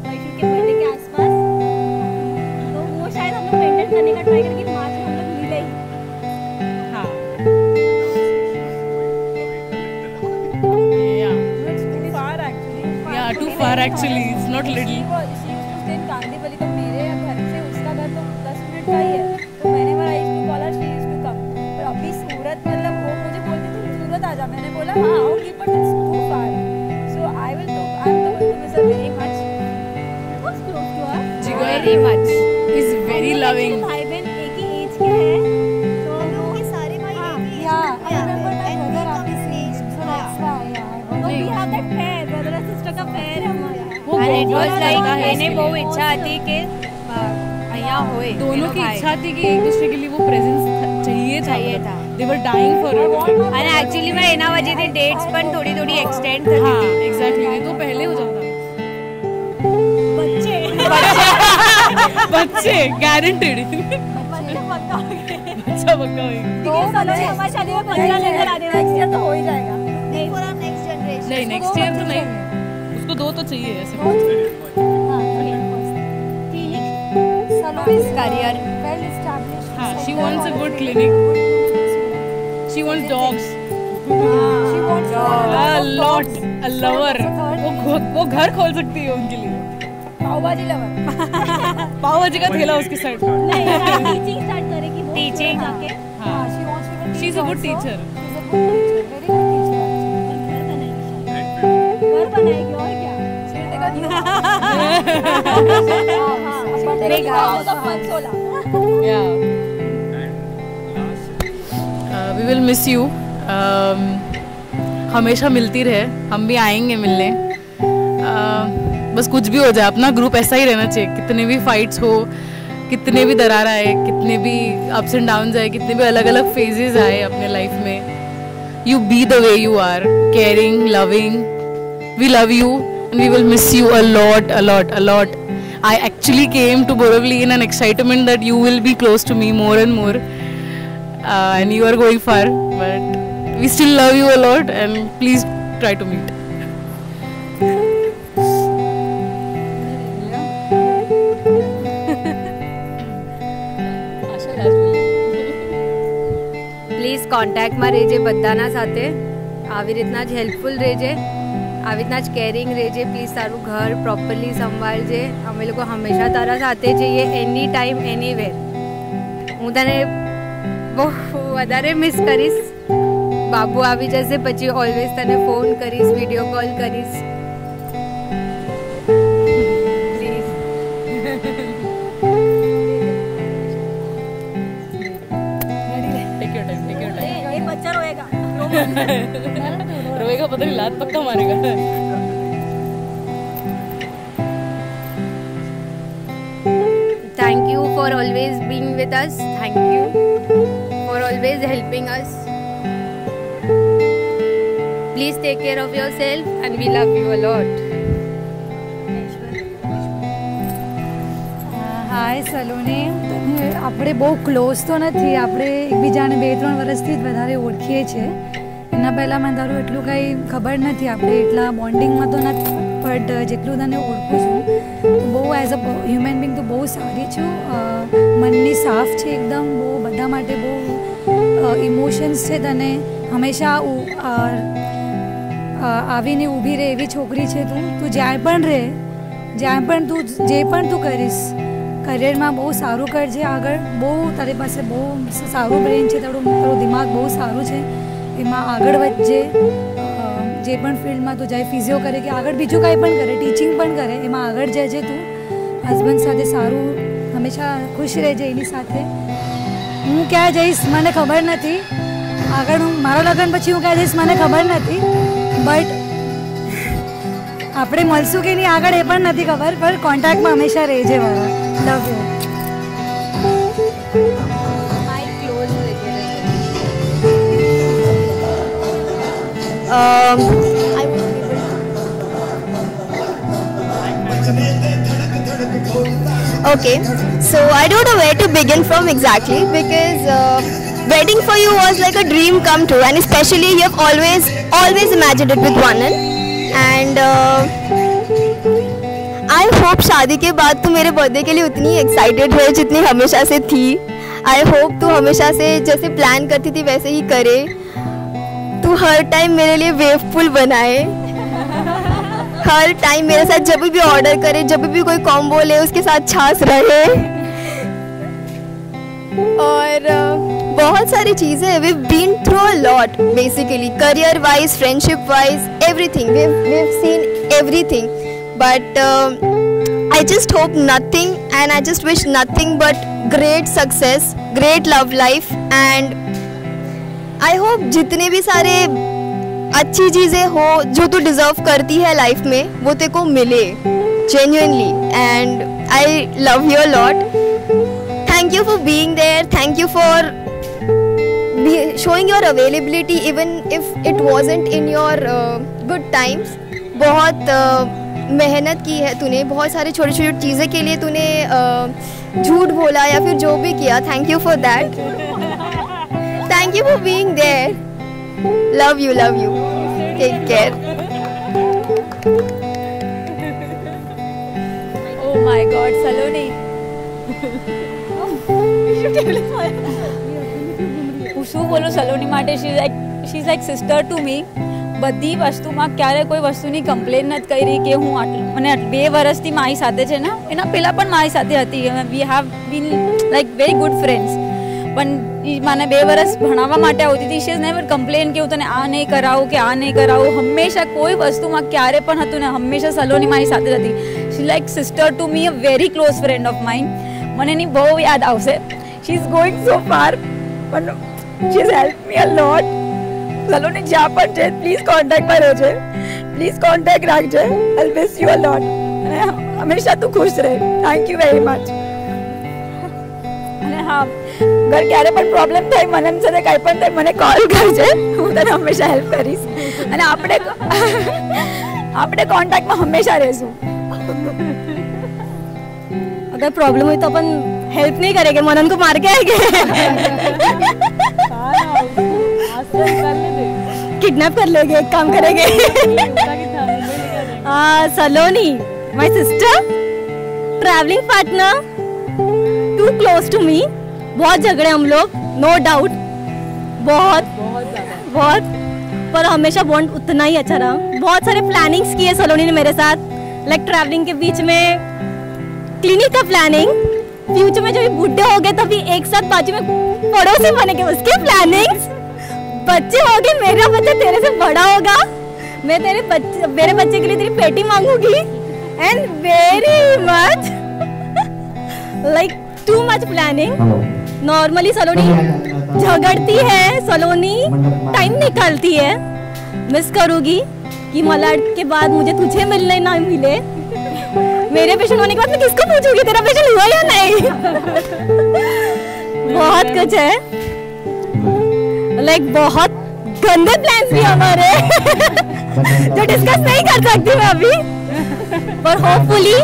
वाइफ के बर्थडे के आसपास. तो वो शायद हम लोग मेंटेन करने का ट्राई करेंगे. मार्च में हम लोग मिले ही. हाँ. Yeah, too far actually. It's not little. Kandivali तो मेरे घर से उसका घर तो 10 मिनट का ही है. तो मैंने बोला I to call her she is to come. पर अभी सूरत मतलब वो मुझे बोलती थी सूरत आ जा. मैंने बोला हाँ आऊंगी but it's too far. So I will to I am going to miss her very much. Was close to her Very much. He's very loving. भाई बहन एक ही एज के हैं, तो लोग के सारे भाई एक ही yeah, I remember my brother at this age, so that's why, yeah. But we have that pair, brother and sister का pair है हमारा. And it was like એને બહુ ઈચ્છા હતી કે અહીંયા હોય. दोनों की इच्छा थी कि एक दूसरे के लिए वो प्रेजेंस चाहिए था. They were dying for it. અને એકચ્યુઅલીમાં એના વજહથી ડેટ્સ પણ થોડી થોડી એક્સટેન્ડ થતી हाँ, હતી. exactly. नहीं तो पहले हो जाता. बच्चे बच्चे guaranteed. बच्चा पक्का होगा. दो सालों में हमारी शादी में 15 लेकर आने नेक्स्ट ईयर तो हो ही जाएगा. नहीं फॉर आवर नेक्स्ट जनरेशन. नहीं नेक्स्ट ईयर तो नहीं. उसको 2 तो चाहिए ऐसे. His career well established. हाँ, she wants a good clinic. She wants dogs. She wants A lot. A lover. वो घर खोल सकती है उनके लिए. पाव भाजी लवर. पाव भाजी का ठेला उसके साइड. नहीं, टीचिंग स्टार्ट करेगी वो. Teaching. जाके. हाँ. She wants to be. She is a good teacher. She's a good teacher. Very good teacher. घर बनाएगी और क्या? Yeah. We will miss you. हमेशा मिलती रहे. हम भी आएंगे मिलने. बस कुछ भी हो जाए अपना ग्रुप ऐसा ही रहना चाहिए. कितने भी फाइट्स हो, कितने भी दरार आए, कितने भी अप्स एंड डाउन्स आए, कितने भी अलग अलग फेजेस आए अपने लाइफ में, you be the way you are, caring, loving. We love you and we will miss you a lot. I actually came to Borivali in an excitement that you will be close to me more and more, and you are going far, but we still love you a lot and please try to meet. Please કોન્ટેક્ટમાં રહેજે બધાના સાથે, આવી રીતના જ હેલ્પફુલ રહેજે, આવી રીતના જ કેરિંગ રહેજે. પ્લીઝ તારું ઘર પ્રોપરલી સંભાળજે. અમે લોકો હંમેશા તારા સાથે જઈએ, એની ટાઈમ એનીવેર. હું તને બહુ વધારે મિસ કરીશ. બાબુ આવી જશે પછી ઓલવેઝ તને ફોન કરીશ, વિડીયો કોલ કરીશ. रोएगा, पता नहीं लात पक्का मारेगा. Thank you for always being with us. Thank you for always helping us. Please take care of yourself and we love you a lot. હાય સલોની, આપણે બહુ ક્લોઝ તો નથી, આપણે એકબીજાને 2-3 વર્ષથી જ વધારે ઓળખીએ છીએ. એના પહેલાં મને તારું એટલું કંઈ ખબર નથી, આપણે એટલા બોન્ડિંગમાં તો નથી, બટ જેટલું તને ઓળખું છું તો બહુ એઝ અ હ્યુમન બિંગ તો બહુ સારી છું. મનની સાફ છે એકદમ, બહુ બધા માટે બહુ ઇમોશન્સ છે તને. હંમેશા આવીને ઊભી રહે એવી છોકરી છે તું. તું જ્યાં પણ રહે, જ્યાં પણ તું જે પણ તું કરીશ કરિયરમાં બહુ સારું કરજે આગળ. બહુ તારી પાસે બહુ સારું બ્રેન છે, તારું દિમાગ બહુ સારું છે, એમાં આગળ વધજે. જે પણ ફિલ્ડમાં તું જાય, ફિઝિયો કરે કે આગળ બીજું કાંઈ પણ કરે, ટીચિંગ પણ કરે, એમાં આગળ જજે તું. હસબન્ડ સાથે સારું હંમેશા ખુશ રહેજે એની સાથે. હું ક્યાં જઈશ મને ખબર નથી, આગળ હું મારા લગ્ન પછી હું ક્યાં જઈશ મને ખબર નથી, બટ આપણે મળશું કે નહીં આગળ એ પણ નથી ખબર, પણ કોન્ટેક્ટમાં હંમેશા રહેજે મારા. Love you. Okay, so I don't know where to begin from exactly, because wedding for you was like a dream come true, and especially you have always imagined it with Vanan, and I hope शादी के बाद तू मेरे बर्थडे के लिए उतनी एक्साइटेड है जितनी हमेशा से थी. I hope तू हमेशा से जैसे प्लान करती थी वैसे ही करे. तू हर टाइम मेरे लिए वेव पूल बनाए, हर टाइम मेरे साथ जब भी ऑर्डर करे, जब भी कोई कॉम्बो ले उसके साथ छाछ रहे. और बहुत सारी चीज़ें, we've been through a lot basically, career wise, friendship wise, everything. We've seen everything, but I just hope nothing, and I just wish nothing but great success, great love life, and I hope जितने भी सारे अच्छी चीज़ें हो जो तू डिज़र्व करती है लाइफ में वो तेरे को मिले genuinely, and I love you a lot. Thank you for being there, thank you for showing your availability even if it wasn't in your good times. बहुत मेहनत की है तूने, बहुत सारी छोटी छोटी चीज़ें के लिए तूने झूठ बोला या फिर जो भी किया. Thank you for that. Thank you for being there. Love you, love you. Take care. Oh my God, Saloni. હું શું બોલું સલોની માટે? She is like sister to me. બધી વસ્તુમાં ક્યારે કોઈ વસ્તુની કમ્પ્લેન નથી કરી કે હું મને 2 વર્ષથી મારી સાથે છે ને, એના પહેલાં પણ મારી સાથે હતી. We have been like very good friends. પણ એ મને 2 વર્ષ ભણાવવા માટે આવતી હતી. શી ઇઝ નેવર કમ્પ્લેન કે હું તને આ નહીં કરાવું કે આ નહીં કરાવું. હંમેશા કોઈ વસ્તુમાં ક્યારે પણ હતું ને, હંમેશા સલોની મારી સાથે હતી. She like sister to me, a very close friend of mine. મને એની બહુ યાદ આવશે. She is going so far, પણ she is help me a lot. Saloni જ્યાં પણ છે પ્લીઝ કોન્ટેક્ટમાં રહેજે, પ્લીઝ કોન્ટેક્ટ રાખજે. I will miss you a lot. અને હંમેશા તું ખુશ રહે. Thank you very much. હા ઘર ક્યારે પણ પ્રોબ્લેમ થાય મને સાથે કંઈ પણ થાય મને કોલ કરજે, હું તને હંમેશા હેલ્પ કરીશ અને આપણે કોન્ટેક્ટમાં હંમેશા રહીશું. अगर प्रॉब्लम हुई तो अपन हेल्प नहीं करेंगे, मनन को मार के आएंगे. किडनैप कर लेंगे, एक काम करेंगे. Saloni my sister, travelling partner, too close to me. बहुत झगड़े हम लोग, नो डाउट, बहुत बहुत, पर हमेशा बॉन्ड उतना ही अच्छा रहा. बहुत सारे प्लानिंग्स किए सलोनी ने मेरे साथ, लाइक ट्रैवलिंग के बीच में क्लिनिक का प्लानिंग, फ्यूचर में जब बुढ़े हो गए तभी एक साथ बाजू में पड़ोसी बनेंगे उसके प्लानिंग्स. बच्चे हो गए, मेरा बच्चा तेरे से बड़ा होगा, मैं मेरे बच्चे के लिए तेरी पेटी मांगूंगी. And very much like too much planning. Normally Saloni झगड़ती है, सलोनी टाइम निकालती है. मिस करूंगी कि मलाड के बाद मुझे तुझे मिलने ना मिले. मेरे पेशेंट होने के बाद मैं किसको पूछूंगी तेरा पेशेंट हुआ या नहीं. बहुत कुछ है, लाइक बहुत गंदे प्लान्स भी हमारे जो डिस्कस नहीं कर सकती मैं अभी. पर होपफुली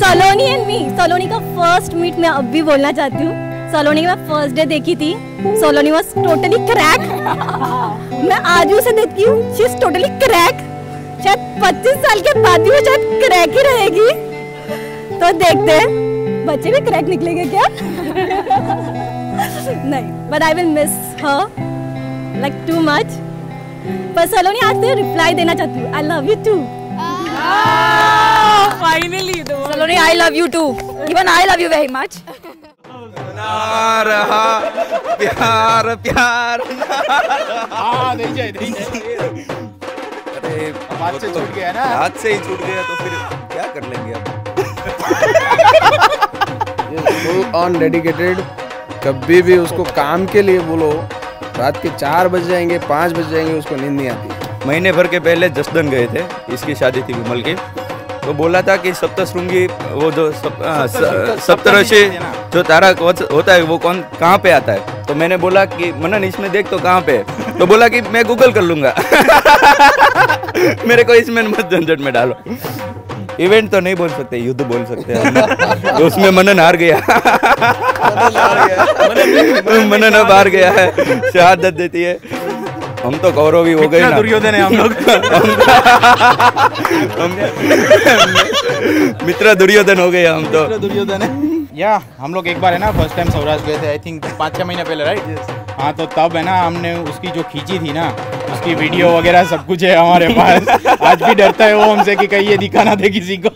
सलोनी एंड मी, सलोनी का फर्स्ट मीट मैं अब भी बोलना चाहती हूँ. सलोनी की मैं फर्स्ट डे देखी थी, सलोनी वाज टोटली क्रैक. मैं आज उसे देखती हूँ, शी इज टोटली क्रैक. शायद 25 साल के बाद भी वो शायद क्रैक ही रहेगी. तो देखते हैं बच्चे भी क्रैक निकलेंगे क्या. नहीं, but I will miss her like too much. पर सलोनी आज तो रिप्लाई देना चाहती हूँ, I love you too. Finally Saloni I love you too. Even I love you very much. रहा प्यार प्यार. नहीं जाए. अरे हाथ से छूट गया ना, हाथ से ही छूट गया तो फिर क्या कर लेंगे अब. Full on dedicated. कभी भी उसको काम के लिए बोलो, रात के 4 बज जाएंगे, 5 बज जाएंगे, उसको नींद नहीं आती. महीने भर के पहले जसदन गए थे, इसकी शादी थी विमल की. तो बोला था कि सप्तशृंगी वो जो सप्तऋषि जो तारा होता है वो कहाँ पे आता है. तो मैंने बोला कि मनन इसमें देख तो कहाँ पे है. तो बोला कि मैं गूगल कर लूंगा. मेरे को इसमें मत झंझट में डालो. इवेंट तो नहीं बोल सकते, युद्ध बोल सकते हैं. तो उसमें मनन हार गया. मनन अब हार गया है, शहादत देती है. हम तो कौरव ही हो गए ना, दुर्योधन है हम लोग. मित्र दुर्योधन हो गए हम तो. दुर्योधन है. या हम लोग एक बार है ना फर्स्ट टाइम सौराष्ट्र गए थे, आई थिंक 5-6 महीने पहले, राइट. हाँ, तो तब है ना हमने उसकी जो खींची थी ना, उसकी वीडियो वगैरह सब कुछ है हमारे पास. आज भी डरता है वो हमसे कि कहीं ये दिखा ना दे किसी को.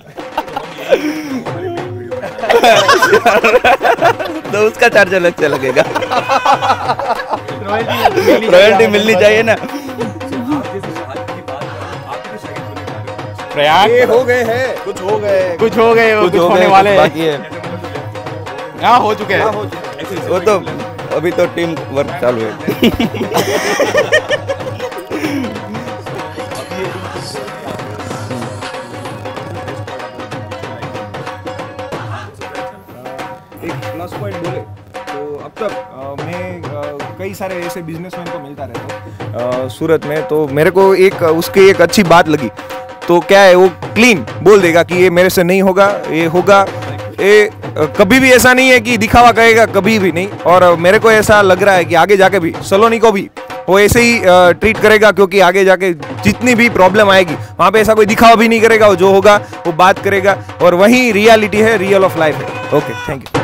तो उसका चार्ज अलग से लगेगा. रॉयल्टी मिलनी चाहिए ना. प्रयाग ये हो गए हैं, कुछ हो गए, कुछ होने वाले बाकी है. हाँ, हो चुके हैं. वो तो अभी तो टीम वर्क चालू है. एक प्लस पॉइंट बोले तो अब तक मैं कई सारे ऐसे बिजनेसमैन को मिलता रहता हूँ सूरत में. तो मेरे को उसकी एक अच्छी बात लगी. तो क्या है, वो क्लीन बोल देगा कि ये मेरे से नहीं होगा, ये होगा. ये कभी भी ऐसा नहीं है कि दिखावा करेगा, कभी भी नहीं. और मेरे को ऐसा लग रहा है कि आगे जाके भी सलोनी को भी वो ऐसे ही ट्रीट करेगा, क्योंकि आगे जाके जितनी भी प्रॉब्लम आएगी वहाँ पे ऐसा कोई दिखावा भी नहीं करेगा. वो जो होगा वो बात करेगा, और वही रियलिटी है, रियल ऑफ लाइफ है. Okay, thank you.